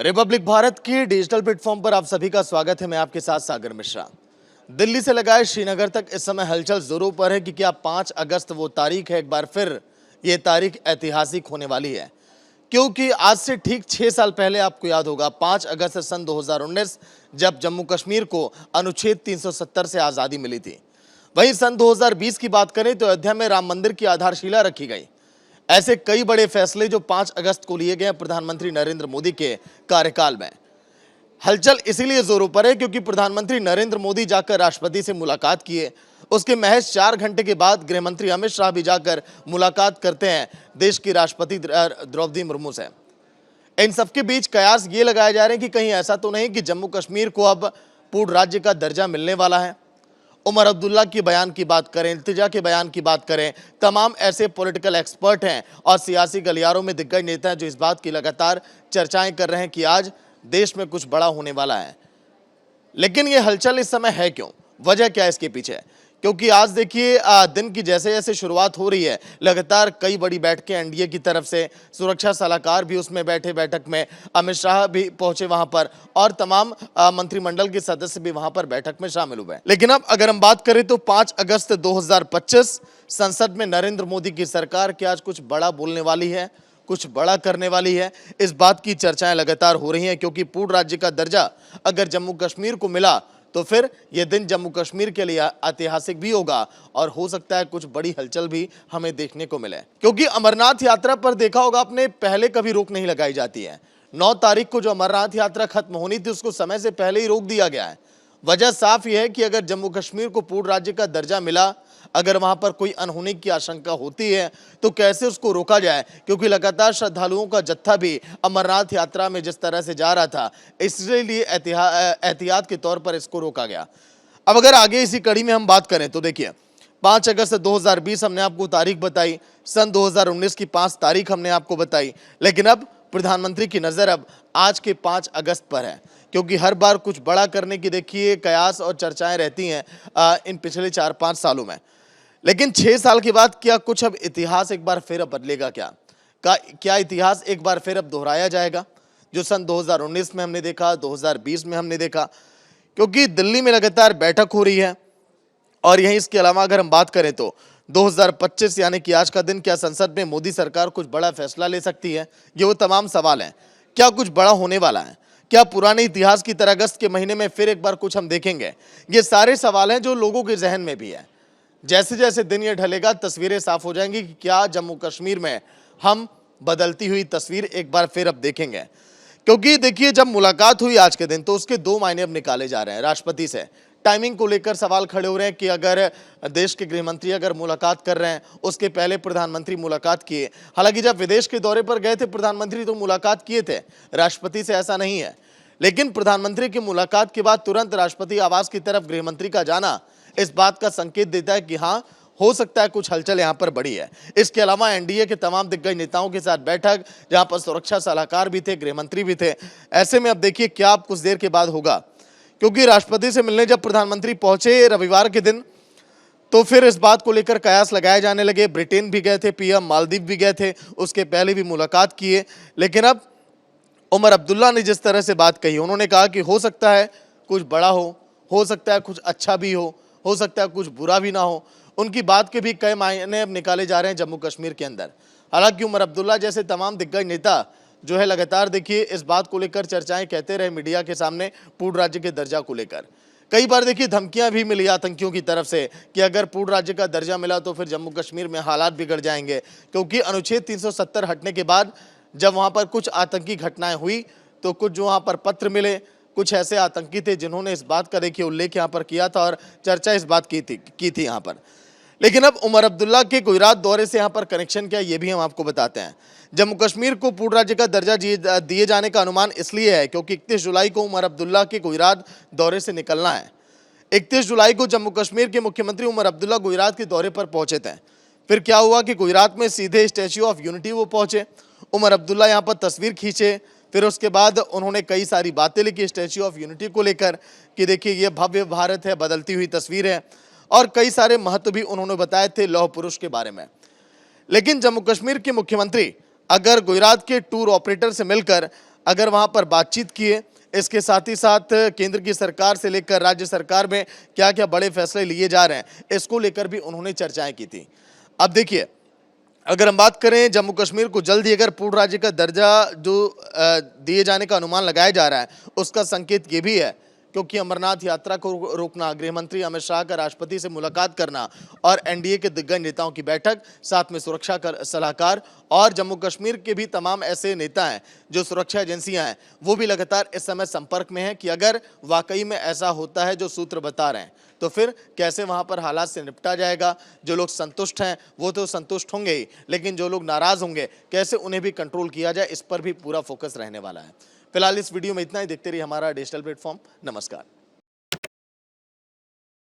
Republic Bharat की digital platform पर आप सभी का स्वागत है। मैं आपके साथ सागर मिश्रा। दिल्ली से लगाए श्रीनगर तक इस समय हलचल जोरों पर है कि क्या 5 अगस्त वो तारीख है। एक बार फिर ये तारीख ऐतिहासिक होने वाली है, क्योंकि आज से ठीक 6 साल पहले आपको याद होगा 5 अगस्त सन 2019 जब जम्मू कश्मीर को अनुच्छेद 370 से आज़ादी मिली थी। वहीं सन 2020 की बात करें तो अयोध्या में राम मंदिर की आधारशिला रखी गई। ऐसे कई बड़े फैसले जो 5 अगस्त को लिए गए प्रधानमंत्री नरेंद्र मोदी के कार्यकाल में। हलचल इसीलिए जोरों पर है क्योंकि प्रधानमंत्री नरेंद्र मोदी जाकर राष्ट्रपति से मुलाकात किए। उसके महज 4 घंटे के बाद गृह मंत्री अमित शाह भी जाकर मुलाकात करते हैं देश की राष्ट्रपति द्रौपदी मुर्मू से। इन सबके बीच कयास ये लगाए जा रहे हैं कि कहीं ऐसा तो नहीं कि जम्मू कश्मीर को अब पूर्ण राज्य का दर्जा मिलने वाला है। उमर अब्दुल्ला के बयान की बात करें, इल्तिजा के बयान की बात करें, तमाम ऐसे पॉलिटिकल एक्सपर्ट हैं और सियासी गलियारों में दिग्गज नेता हैं जो इस बात की लगातार चर्चाएं कर रहे हैं कि आज देश में कुछ बड़ा होने वाला है। लेकिन ये हलचल इस समय है क्यों, वजह क्या है इसके पीछे? क्योंकि आज देखिए दिन की जैसे जैसे शुरुआत हो रही है, लगातार कई बड़ी बैठकें एनडीए की तरफ से, सुरक्षा सलाहकार भी उसमें बैठे बैठक में, अमित शाह भी पहुंचे वहां पर और तमाम मंत्रिमंडल के सदस्य भी वहां पर बैठक में शामिल हुए। लेकिन अब अगर हम बात करें तो 5 अगस्त 2025 संसद में नरेंद्र मोदी की सरकार क्या आज कुछ बड़ा बोलने वाली है, कुछ बड़ा करने वाली है? इस बात की चर्चाएं लगातार हो रही हैं क्योंकि पूर्ण राज्य का दर्जा अगर जम्मू कश्मीर को मिला तो फिर यह दिन जम्मू कश्मीर के लिए ऐतिहासिक भी होगा और हो सकता है कुछ बड़ी हलचल भी हमें देखने को मिले। क्योंकि अमरनाथ यात्रा पर देखा होगा आपने, पहले कभी रोक नहीं लगाई जाती है। 9 तारीख को जो अमरनाथ यात्रा खत्म होनी थी उसको समय से पहले ही रोक दिया गया है। वजह साफ यह है कि अगर जम्मू कश्मीर को पूर्ण राज्य का दर्जा मिला, अगर वहां पर कोई अनहोनी की आशंका होती है तो कैसे उसको रोका जाए, क्योंकि लगातार श्रद्धालुओं का जत्था भी अमरनाथ यात्रा में जिस तरह से जा रहा था, इसलिए एहतियात के तौर पर इसको रोका गया। अब अगर आगे इसी कड़ी में हम बात करें तो देखिए 5 अगस्त 2020 हमने आपको तारीख बताई, सन 2019 की 5 तारीख हमने आपको बताई, लेकिन अब प्रधानमंत्री की नजर अब आज के 5 अगस्त पर है, क्योंकि हर बार कुछ बड़ा करने की देखिए कयास और चर्चाएं रहती हैं इन पिछले 4-5 सालों में। लेकिन 6 साल के बाद क्या कुछ अब इतिहास एक बार फिर अब बदलेगा? क्या इतिहास एक बार फिर अब दोहराया जाएगा जो सन 2019 में हमने देखा, 2020 में हमने देखा? क्योंकि दिल्ली में लगातार बैठक हो रही है और यहीं इसके अलावा अगर हम बात करें तो 2025 यानी कि आज का दिन, क्या संसद में मोदी सरकार कुछ बड़ा फैसला ले सकती है? ये वो तमाम सवाल हैं। क्या कुछ बड़ा होने वाला है? क्या पुराने इतिहास की तरह अगस्त के महीने में फिर एक बार कुछ हम देखेंगे? ये सारे सवाल हैं जो लोगों के जहन में भी है। जैसे जैसे दिन ये ढलेगा तस्वीरें साफ हो जाएंगी कि क्या जम्मू कश्मीर में हम बदलती हुई तस्वीर एक बार फिर अब देखेंगे। क्योंकि देखिए जब मुलाकात हुई आज के दिन तो उसके 2 मायने अब निकाले जा रहे हैं। राष्ट्रपति से टाइमिंग को लेकर सवाल खड़े हो रहे हैं कि अगर देश के गृह मंत्री अगर मुलाकात कर रहे हैं, उसके पहले प्रधानमंत्री मुलाकात किए। हालांकि जब विदेश के दौरे पर गए थे प्रधानमंत्री तो मुलाकात किए थे, राष्ट्रपति से ऐसा नहीं है। लेकिन प्रधानमंत्री की मुलाकात के बाद तुरंत राष्ट्रपति आवास की तरफ गृह मंत्री का जाना इस बात का संकेत देता है कि हाँ, हो सकता है कुछ हलचल यहां पर बड़ी है। इसके अलावा एनडीए के तमाम दिग्गज नेताओं के साथ बैठक, जहां पर सुरक्षा सलाहकार भी थे, गृह मंत्री भी थे। ऐसे में अब देखिए क्या अब कुछ देर के बाद होगा, क्योंकि राष्ट्रपति से मिलने जब प्रधानमंत्री पहुंचे रविवार के दिन तो फिर इस बात को लेकर कयास लगाए जाने लगे। ब्रिटेन भी गए थे पीएम, मालदीव भी गए थे, उसके पहले भी मुलाकात किए। लेकिन अब उमर अब्दुल्ला ने जिस तरह से बात कही, उन्होंने कहा कि हो सकता है कुछ बड़ा हो सकता है कुछ अच्छा भी हो सकता है कुछ बुरा भी ना हो। उनकी बात के भी कई मायने अब निकाले जा रहे हैं जम्मू कश्मीर के अंदर। हालांकि उमर अब्दुल्ला जैसे तमाम दिग्गज नेता जो है लगातार देखिए इस बात को लेकर चर्चाएं कहते रहे मीडिया के सामने, पूर्ण राज्य के दर्जा को लेकर। कई बार देखिए धमकियां भी मिली आतंकियों की तरफ से कि अगर पूर्ण राज्य का दर्जा मिला तो फिर जम्मू कश्मीर में हालात बिगड़ जाएंगे, क्योंकि अनुच्छेद 370 हटने के बाद जब वहां पर कुछ आतंकी घटनाएं हुई तो कुछ जो वहां पर पत्र मिले, कुछ ऐसे आतंकी थे जिन्होंने इस बात का देखिए उल्लेख यहाँ पर किया था और चर्चा इस बात की थी यहाँ पर। लेकिन अब उमर अब्दुल्ला के गुजरात दौरे से यहाँ पर कनेक्शन क्या, ये भी हम आपको बताते हैं। जम्मू कश्मीर को पूर्ण राज्य का दर्जा दिए जाने का अनुमान इसलिए है क्योंकि 31 जुलाई को उमर अब्दुल्ला के गुजरात दौरे से निकलना है। 31 जुलाई को जम्मू कश्मीर के मुख्यमंत्री उमर अब्दुल्ला गुजरात के दौरे पर पहुंचे थे। फिर क्या हुआ कि गुजरात में सीधे स्टैच्यू ऑफ यूनिटी वो पहुंचे। उमर अब्दुल्ला यहाँ पर तस्वीर खींचे, फिर उसके बाद उन्होंने कई सारी बातें लिखी स्टैच्यू ऑफ यूनिटी को लेकर कि देखिए ये भव्य भारत है, बदलती हुई तस्वीर है, और कई सारे महत्व भी उन्होंने बताए थे लौह पुरुष के बारे में। लेकिन जम्मू कश्मीर के मुख्यमंत्री अगर गुजरात के टूर ऑपरेटर से मिलकर अगर वहां पर बातचीत किए, इसके साथ ही साथ केंद्र की सरकार से लेकर राज्य सरकार में क्या क्या बड़े फैसले लिए जा रहे हैं, इसको लेकर भी उन्होंने चर्चाएं की थी। अब देखिए, अगर हम बात करें जम्मू कश्मीर को जल्द ही अगर पूर्ण राज्य का दर्जा जो दिए जाने का अनुमान लगाया जा रहा है, उसका संकेत ये भी है क्योंकि अमरनाथ यात्रा को रोकना, गृह मंत्री अमित शाह का राष्ट्रपति से मुलाकात करना और एनडीए के दिग्गज नेताओं की बैठक, साथ में सुरक्षा सलाहकार और जम्मू कश्मीर के भी तमाम ऐसे नेता हैं जो सुरक्षा एजेंसियां हैं, वो भी लगातार इस समय संपर्क में हैं कि अगर वाकई में ऐसा होता है जो सूत्र बता रहे हैं तो फिर कैसे वहां पर हालात से निपटा जाएगा। जो लोग संतुष्ट हैं वो तो संतुष्ट होंगे ही, लेकिन जो लोग नाराज होंगे कैसे उन्हें भी कंट्रोल किया जाए, इस पर भी पूरा फोकस रहने वाला है। फिलहाल इस वीडियो में इतना ही। देखते रहिए हमारा डिजिटल प्लेटफॉर्म। नमस्कार।